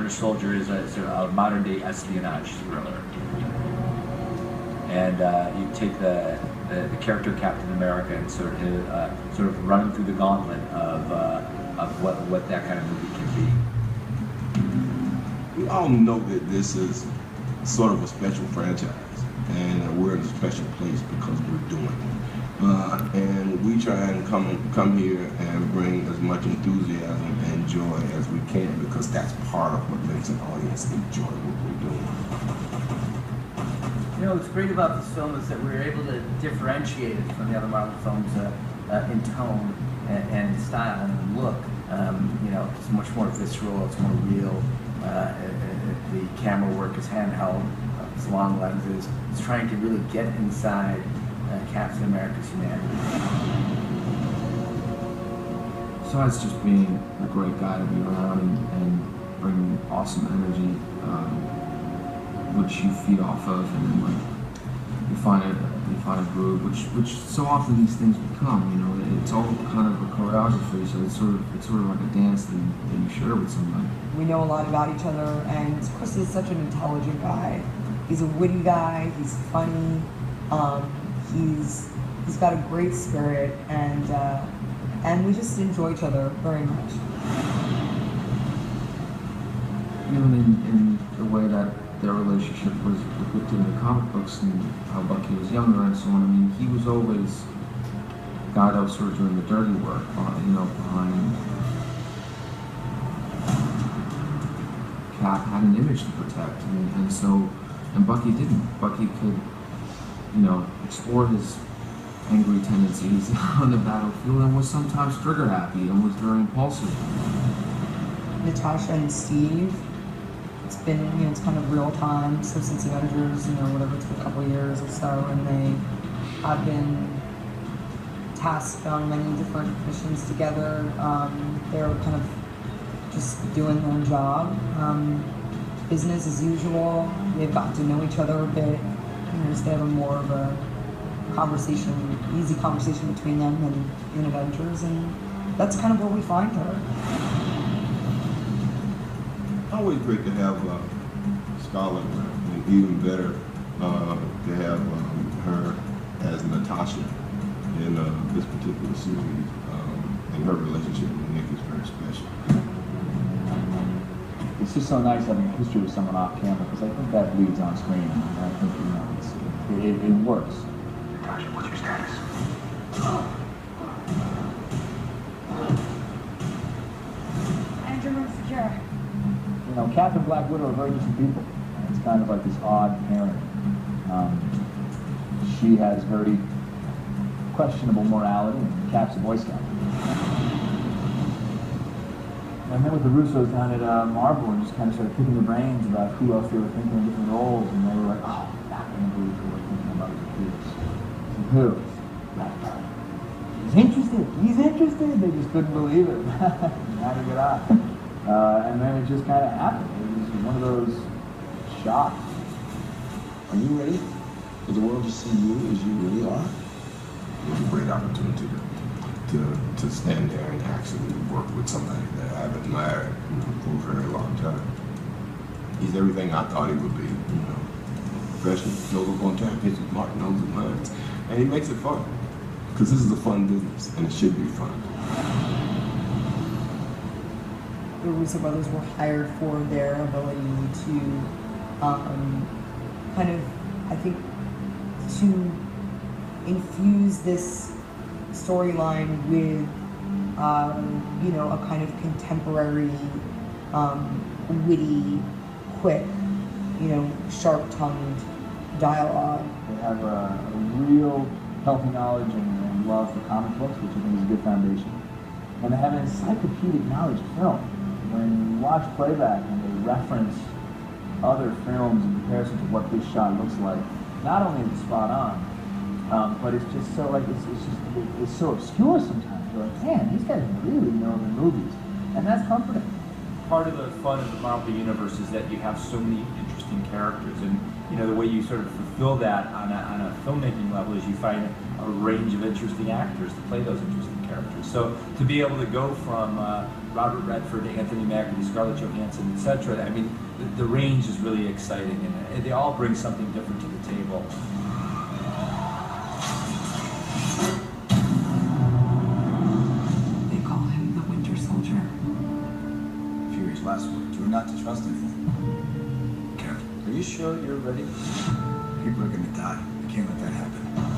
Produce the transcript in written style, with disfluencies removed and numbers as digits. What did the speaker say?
Winter Soldier is a modern-day espionage thriller. And you take the character Captain America and sort of running through the gauntlet of what that kind of movie can be. We all know that this is sort of a special franchise, and we're in a special place because we're doing it. And we try and come here and bring as much enthusiasm and joy as we can, because that's part of what makes an audience enjoy what we're doing. You know, what's great about this film is that we were able to differentiate it from the other Marvel films in tone and style and look. You know, it's much more visceral, it's more real. The camera work is handheld, it's long lenses. It's trying to really get inside Captain America's humanity. Besides just being a great guy to be around and bringing awesome energy, which you feed off of, and then like you find a groove, which so often these things become. You know, it's all kind of a choreography, so it's sort of like a dance that you share with somebody. We know a lot about each other, and Chris is such an intelligent guy. He's a witty guy. He's funny. He's got a great spirit, and we just enjoy each other very much. Even in the way that their relationship was depicted in the comic books and how Bucky was younger and so on, I mean, he was always the guy that was sort of doing the dirty work, you know, behind Cap had an image to protect, and Bucky didn't. Bucky could, you know, explore his angry tendencies on the battlefield and was sometimes trigger happy and was very impulsive. Natasha and Steve, it's been, you know, it's kind of real time, so since Avengers, you know, whatever, it's been a couple of years or so, and they have been tasked on many different missions together. They're kind of just doing their job. Business as usual. They've got to know each other a bit. You know, just they have a more of a conversation, easy conversation between them and in Avengers, and that's kind of where we find her. Always great to have Scarlett, and even better to have her as Natasha in this particular series, and her relationship with Nick is very special. It's just so nice having a history with someone off camera, because I think that leads on screen. I think, you know, it works. Natasha, what's your status? Andrew secure. You know, Cap and Black Widow are very different people. It's kind of like this odd pairing. She has very questionable morality, and Cap's a Boy Scout. I met with the Russos down at Marvel and just kind of started picking their brains about who else they were thinking in different roles, and they were like, oh, I can't believe who we're thinking about this. Who? He's interested? They just couldn't believe it. How to get on. And then it just kind of happened. It was one of those shocks. Are you ready for the world to see you as you really are? It was a great opportunity to stand there and actually work with somebody that I've admired, you know, for a very long time. He's everything I thought he would be, you know. Professional, knows what's going to time, hits his mark, knows his lines, and he makes it fun. Because this is a fun business, and it should be fun. The Russo brothers were hired for their ability to kind of, I think, to infuse this storyline with, you know, a kind of contemporary, witty, quick, you know, sharp-tongued dialogue. They have a real healthy knowledge and love for comic books, which I think is a good foundation. And they have an encyclopedic knowledge of film. When you watch playback and they reference other films in comparison to what this shot looks like, not only is it spot on, but it's just so like it's so obscure sometimes. You're like, man, these guys really know the movies, and that's comforting. Part of the fun of the Marvel Universe is that you have so many interesting characters, and you know the way you sort of fulfill that on a filmmaking level is you find a range of interesting actors to play those interesting characters. characters. So to be able to go from Robert Redford, Anthony Mackie, Scarlett Johansson, etc. I mean, the range is really exciting, and they all bring something different to the table. They call him the Winter Soldier. Fury's last words were not to trust anything. Cap, Are you sure you're ready? people are gonna die. I can't let that happen.